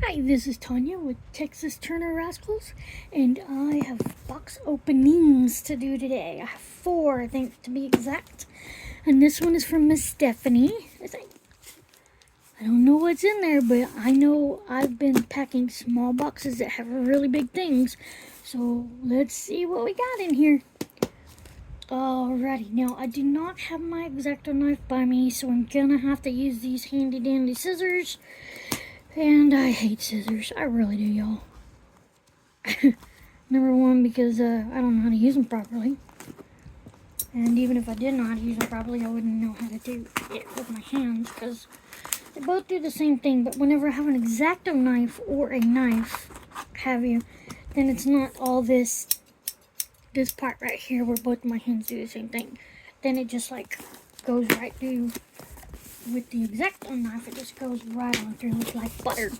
Hi, this is Tanya with Texas Turner Rascals, and I have box openings to do today. I have 4, I think, to be exact. And this one is from Miss Stephanie. I don't know what's in there, but I know I've been packing small boxes that have really big things. So let's see what we got in here. Alrighty, now I do not have my X-Acto knife by me, so I'm gonna have to use these handy dandy scissors. And I hate scissors. I really do, y'all. Number one, because I don't know how to use them properly. And even if I did know how to use them properly, I wouldn't know how to do it with my hands, because they both do the same thing. But whenever I have an X-Acto knife or a knife, then it's not all this part right here where both my hands do the same thing. Then it just like goes right through. With the X-Acto knife, it just goes right on through like butter.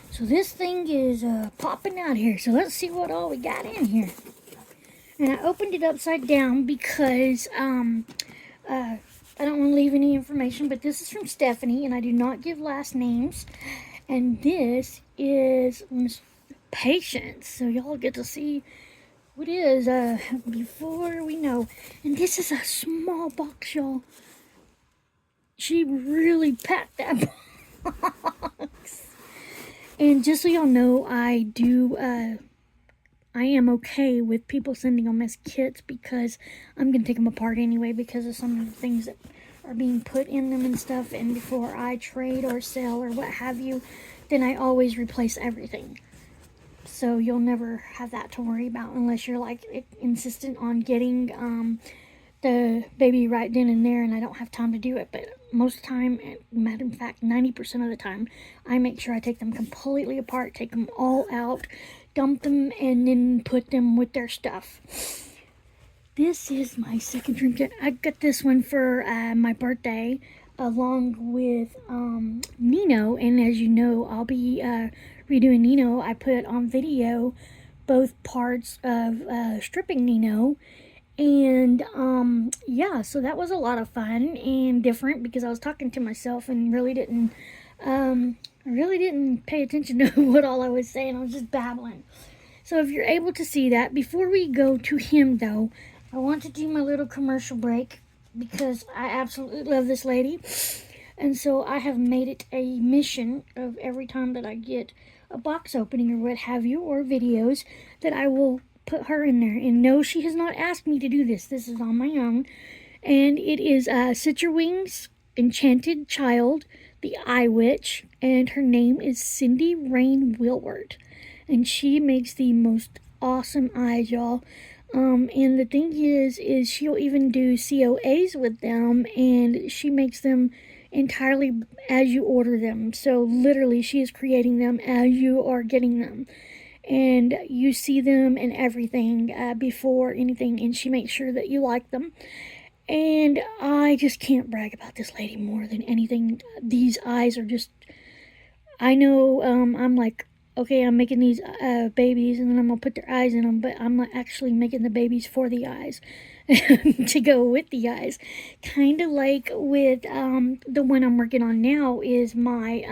So this thing is popping out here. So let's see what all we got in here. And I opened it upside down because I don't want to leave any information, but this is from Stephanie, and I do not give last names. And this is Miss Patience. So y'all get to see what it is before we know. And this is a small box, y'all. She really packed that box. And just so y'all know, I am okay with people sending them as kits, because I'm going to take them apart anyway because of some of the things that are being put in them and stuff. And before I trade or sell or what have you, then I always replace everything. So you'll never have that to worry about unless you're like insistent on getting the baby right then and there, and I don't have time to do it. But most of the time, matter of fact 90% of the time, I make sure I take them completely apart, take them all out, dump them, and then put them with their stuff. This is my second dream kit. I got this one for my birthday along with Nino, and as you know, I'll be redoing Nino. I put on video both parts of stripping Nino. And yeah, so that was a lot of fun and different, because I was talking to myself and really didn't pay attention to what all I was saying. I was just babbling. So if you're able to see that, before we go to him though, I want to do my little commercial break because I absolutely love this lady. And so I have made it a mission of every time that I get a box opening or what have you, or videos, that I will put her in there. And no, she has not asked me to do this. This is on my own. And it is Citrewings Enchanted Child, the Eye Witch, and her name is Cindy Rain Wilward. And she makes the most awesome eyes, y'all. And the thing is she'll even do COAs with them, and she makes them entirely as you order them. So literally, she is creating them as you are getting them. And you see them and everything before anything, and she makes sure that you like them. And I just can't brag about this lady more than anything. These eyes are just, I know I'm like, okay, I'm making these babies and then I'm going to put their eyes in them, but I'm not actually making the babies for the eyes to go with the eyes. Kind of like with the one I'm working on now is my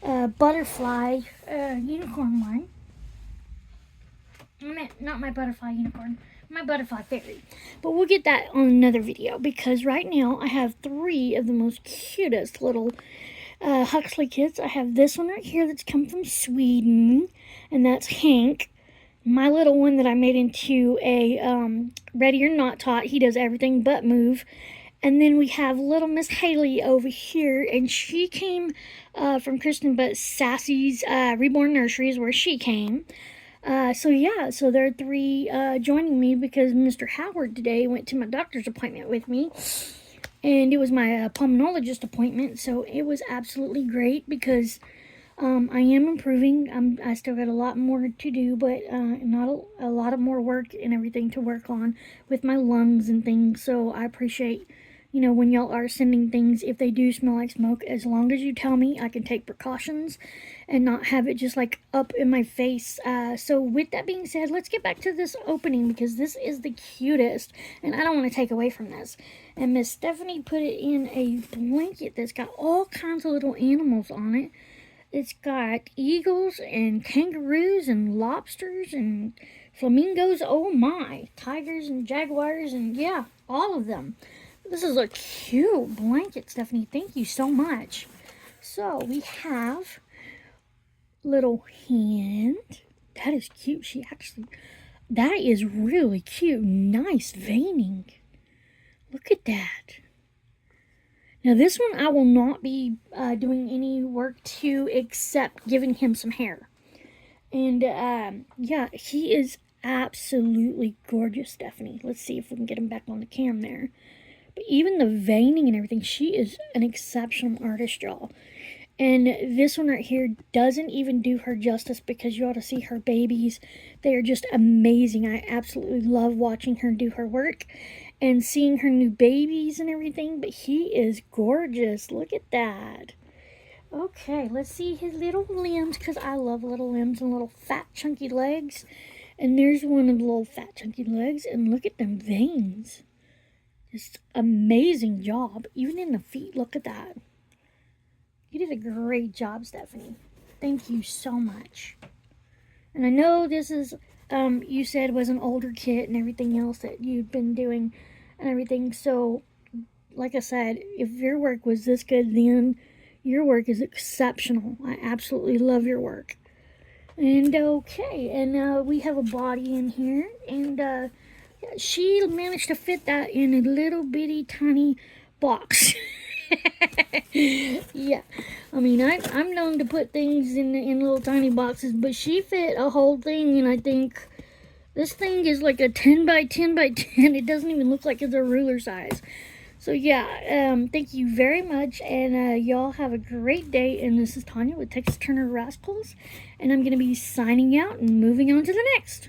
butterfly unicorn one. Not my butterfly unicorn, my butterfly fairy. But we'll get that on another video, because right now I have 3 of the most cutest little Huxley kits. I have this one right here that's come from Sweden, and that's Hank. My little one that I made into a Ready or Not Tot. He does everything but move. And then we have little Miss Haley over here, and she came from Kristen but Sassy's Reborn Nurseries, where she came. So there are 3 joining me, because Mr. Howard today went to my doctor's appointment with me, and it was my pulmonologist appointment. So it was absolutely great, because I am improving. I still got a lot more to do, but not a lot of more work and everything to work on with my lungs and things. So I appreciate, when y'all are sending things, if they do smell like smoke, as long as you tell me, I can take precautions and not have it just like up in my face. So with that being said, let's get back to this opening, because this is the cutest, and I don't want to take away from this. And Miss Stephanie put it in a blanket that's got all kinds of little animals on it. It's got eagles and kangaroos and lobsters and flamingos. Oh my. Tigers and jaguars and yeah, all of them. This is a cute blanket, Stephanie. Thank you so much. So we have little hand. That is cute. That is really cute. Nice veining. Look at that. Now this one I will not be doing any work to except giving him some hair. And yeah, he is absolutely gorgeous, Stephanie. Let's see if we can get him back on the cam there. But even the veining and everything, she is an exceptional artist, y'all. And this one right here doesn't even do her justice because you ought to see her babies. They are just amazing. I absolutely love watching her do her work and seeing her new babies and everything. But he is gorgeous. Look at that. Okay, let's see his little limbs because I love little limbs and little fat chunky legs. And there's one of the little fat chunky legs. And look at them veins. Just amazing job. Even in the feet, look at that. You did a great job, Stephanie. Thank you so much. And I know this is, you said was an older kit and everything else that you'd been doing and everything. So, like I said, if your work was this good then, your work is exceptional. I absolutely love your work. And okay, and we have a body in here. And she managed to fit that in a little bitty tiny box. Yeah, I mean, I'm known to put things in little tiny boxes, but she fit a whole thing, and I think this thing is like a 10 by 10 by 10. It doesn't even look like it's a ruler size. So yeah, thank you very much, and y'all have a great day. And this is Tanya with Texas Turner Rascals, and I'm going to be signing out and moving on to the next.